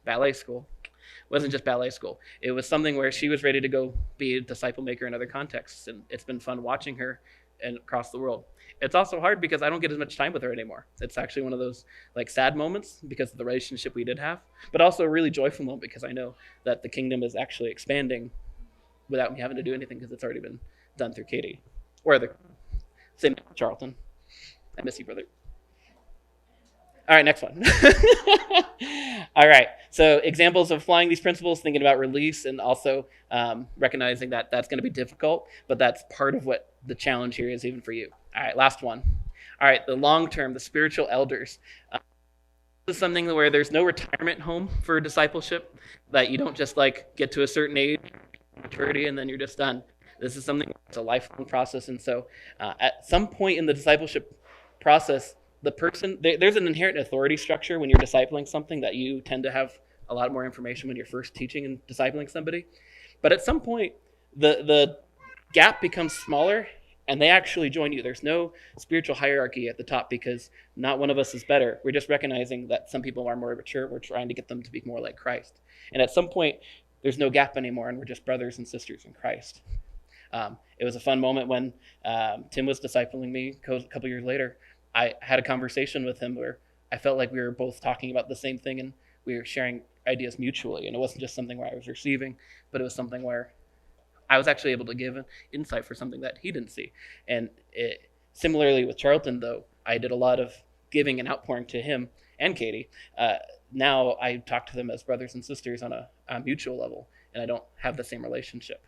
ballet school. It wasn't just ballet school. It was something where she was ready to go be a disciple maker in other contexts. And it's been fun watching her and across the world. It's also hard because I don't get as much time with her anymore. It's actually one of those like sad moments because of the relationship we did have, but also a really joyful moment because I know that the kingdom is actually expanding without me having to do anything because it's already been done through Katie. Or the same Charlton. I miss you, brother. All right, next one. All right, so examples of applying these principles, thinking about release, and also recognizing that that's going to be difficult, but that's part of what the challenge here is even for you. All right, last one. All right, the long term, the spiritual elders. This is something where there's no retirement home for discipleship, that you don't just like get to a certain age, maturity, and then you're just done. This is something that's a lifelong process, and so at some point in the discipleship process, the person, there's an inherent authority structure when you're discipling something that you tend to have a lot more information when you're first teaching and discipling somebody. But at some point, the gap becomes smaller and they actually join you. There's no spiritual hierarchy at the top because not one of us is better. We're just recognizing that some people are more mature. We're trying to get them to be more like Christ. And at some point, there's no gap anymore and we're just brothers and sisters in Christ. It was a fun moment when Tim was discipling me a couple years later. I had a conversation with him where I felt like we were both talking about the same thing and we were sharing ideas mutually. And it wasn't just something where I was receiving, but it was something where I was actually able to give an insight for something that he didn't see. And similarly with Charlton, though, I did a lot of giving and outpouring to him and Katie. Now I talk to them as brothers and sisters on a mutual level, and I don't have the same relationship.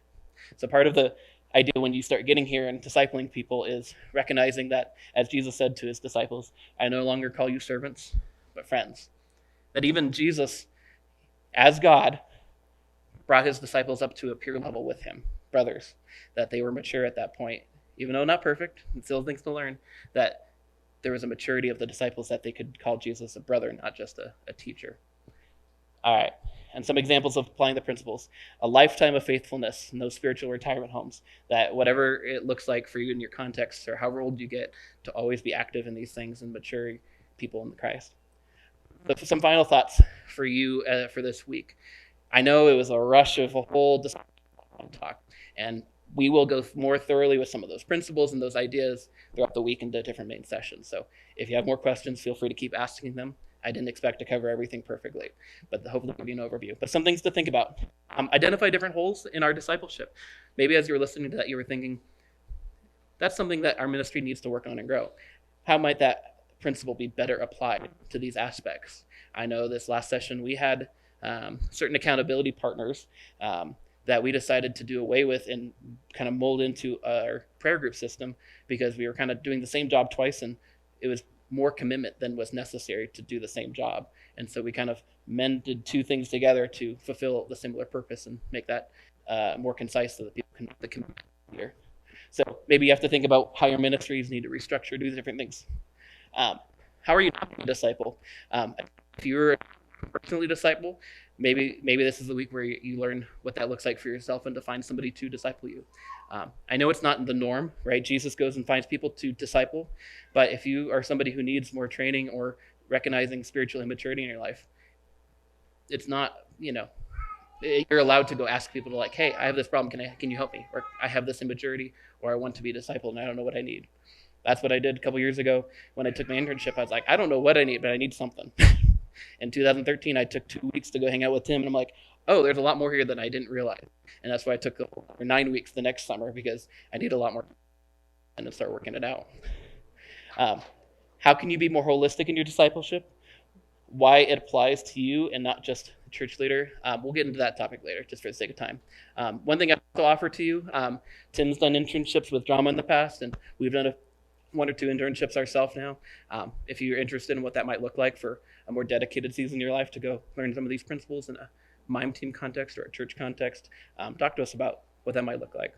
So part of the idea when you start getting here and discipling people is recognizing that, as Jesus said to his disciples, I no longer call you servants, but friends. That even Jesus, as God, brought his disciples up to a peer level with him, brothers, that they were mature at that point, even though not perfect, and still things to learn, that there was a maturity of the disciples that they could call Jesus a brother, not just a teacher. All right. And some examples of applying the principles: a lifetime of faithfulness, no spiritual retirement homes, that whatever it looks like for you in your context or however old you get, to always be active in these things and maturing people in Christ. So some final thoughts for you for this week. I know it was a rush of a whole talk, and we will go more thoroughly with some of those principles and those ideas throughout the week into different main sessions. So if you have more questions, feel free to keep asking them. I didn't expect to cover everything perfectly, but hopefully give you an overview. But some things to think about. Identify different holes in our discipleship. Maybe as you were listening to that, you were thinking, that's something that our ministry needs to work on and grow. How might that principle be better applied to these aspects? I know this last session we had certain accountability partners that we decided to do away with and kind of mold into our prayer group system because we were kind of doing the same job twice and it was more commitment than was necessary to do the same job. And so we kind of mended two things together to fulfill the similar purpose and make that more concise so that people can the commitment here. So maybe you have to think about how your ministries need to restructure, do different things. How are you not being a disciple? If you're personally disciple, maybe this is the week where you learn what that looks like for yourself and to find somebody to disciple you. I know it's not the norm, right? Jesus goes and finds people to disciple, but if you are somebody who needs more training or recognizing spiritual immaturity in your life, it's not, you're allowed to go ask people to like, hey, I have this problem, can you help me? Or I have this immaturity, or I want to be discipled and I don't know what I need. That's what I did a couple years ago when I took my internship. I was like, I don't know what I need, but I need something. In 2013, I took 2 weeks to go hang out with Tim, and I'm like, oh, there's a lot more here than I didn't realize. And that's why I took 9 weeks the next summer, because I need a lot more and then start working it out. How can you be more holistic in your discipleship? Why it applies to you and not just a church leader. We'll get into that topic later, just for the sake of time. One thing I also offer to you, Tim's done internships with drama in the past, and we've done one or two internships ourselves now. If you're interested in what that might look like for a more dedicated season in your life to go learn some of these principles in a MIME team context or a church context, talk to us about what that might look like.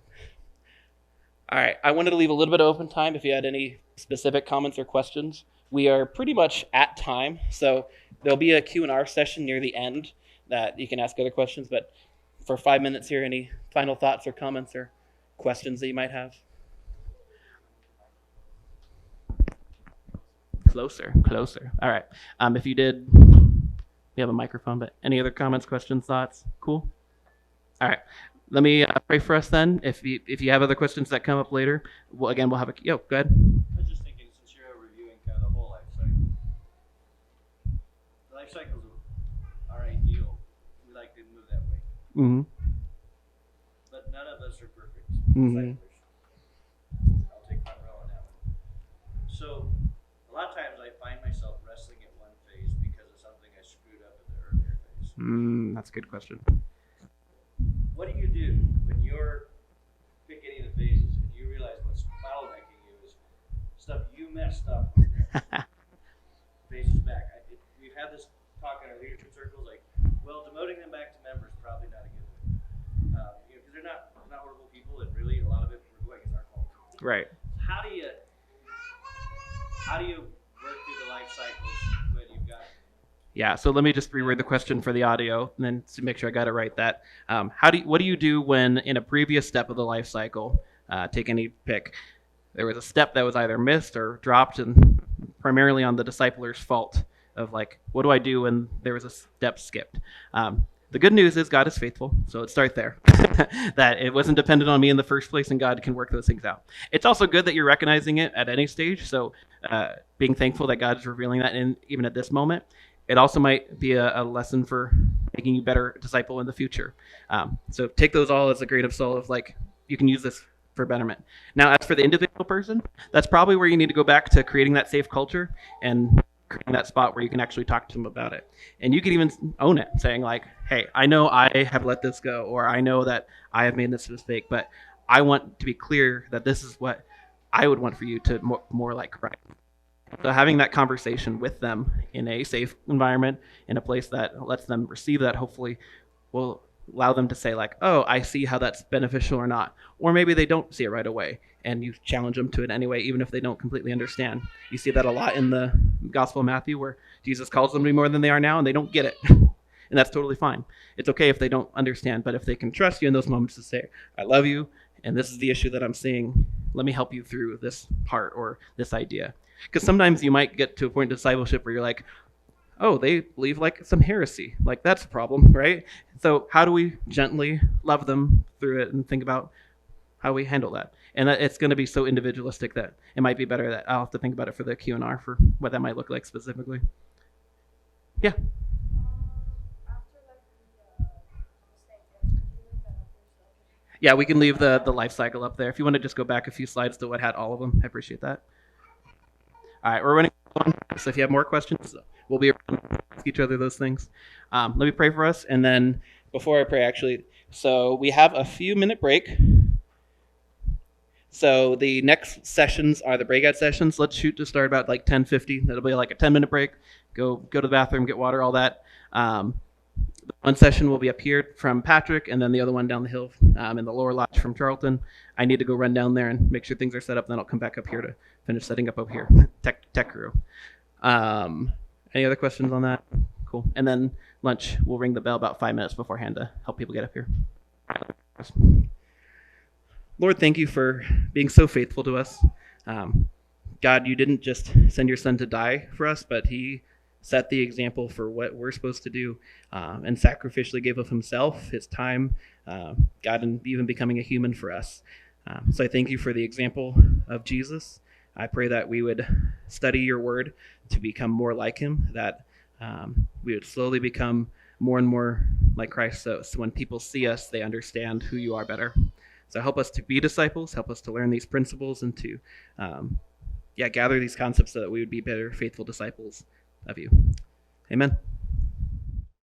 All right, I wanted to leave a little bit of open time if you had any specific comments or questions. We are pretty much at time, so there'll be a Q&R session near the end that you can ask other questions, but for 5 minutes here, any final thoughts or comments or questions that you might have? Closer. All right. If you did, we have a microphone, but any other comments, questions, thoughts? Cool. All right. Let me pray for us then. If you have other questions that come up later, we'll have a, go ahead.
I was just thinking, since you're reviewing kind of the whole life cycle, the life cycles are ideal. We like to move that way.
Mm-hmm.
But none of us are perfect.
Mm-hmm.
I'll take front row on that one. So a lot of times I find myself wrestling at one phase because of something I screwed up in the earlier phase.
That's a good question.
What do you do when you're picking any of the phases and you realize what's bottlenecking you is stuff you messed up phases back? We've had this talk in our leadership circles, like, well, demoting them back to members is probably not a good thing. Because they're not horrible people, and really a lot of it we're going against our culture.
Right.
How do you work through the life cycles when you've got?
Yeah, so let me just reword the question for the audio, and then to make sure I got it right. What do you do when in a previous step of the life cycle, take any pick, there was a step that was either missed or dropped, and primarily on the discipler's fault of like, what do I do when there was a step skipped? The good news is God is faithful, so let's start there. That it wasn't dependent on me in the first place, and God can work those things out. It's also good that you're recognizing it at any stage, so being thankful that God is revealing that even at this moment. It also might be a lesson for making you better disciple in the future. So take those all as a grain of salt of like, you can use this for betterment. Now, as for the individual person, that's probably where you need to go back to creating that safe culture and creating that spot where you can actually talk to them about it. And you can even own it, saying like, hey, I know I have let this go, or I know that I have made this mistake, but I want to be clear that this is what I would want for you to more like Christ. So having that conversation with them in a safe environment, in a place that lets them receive that, hopefully will allow them to say like, oh, I see how that's beneficial or not. Or maybe they don't see it right away, and you challenge them to it anyway, even if they don't completely understand. You see that a lot in the Gospel of Matthew, where Jesus calls them to be more than they are now, and they don't get it. And that's totally fine. It's okay if they don't understand, but if they can trust you in those moments to say, I love you, and this is the issue that I'm seeing, let me help you through this part or this idea. Because sometimes you might get to a point of discipleship where you're like, oh, they believe like some heresy. Like, that's a problem, right? So how do we gently love them through it and think about how we handle that? And it's going to be so individualistic that it might be better that I'll have to think about it for the Q&R for what that might look like specifically. Yeah. Yeah, we can leave the life cycle up there. If you want to just go back a few slides to what had all of them, I appreciate that. All right, we're running on, so if you have more questions, we'll be able to ask each other those things. Let me pray for us, and then before I pray, actually, so we have a few-minute break. So the next sessions are the breakout sessions. Let's shoot to start about like 10:50. That'll be like a 10-minute break. Go to the bathroom, get water, all that. One session will be up here from Patrick, and then the other one down the hill in the lower lodge from Charlton. I need to go run down there and make sure things are set up. Then I'll come back up here to finish setting up over here. Tech crew. Any other questions on that? Cool. And then lunch. We'll ring the bell about 5 minutes beforehand to help people get up here. Lord, thank you for being so faithful to us. God, you didn't just send your son to die for us, but he set the example for what we're supposed to do and sacrificially gave of himself, his time, God, and even becoming a human for us. So I thank you for the example of Jesus. I pray that we would study your word to become more like him, that we would slowly become more and more like Christ. So when people see us, they understand who you are better. So help us to be disciples, help us to learn these principles and to gather these concepts so that we would be better, faithful disciples of you. Amen.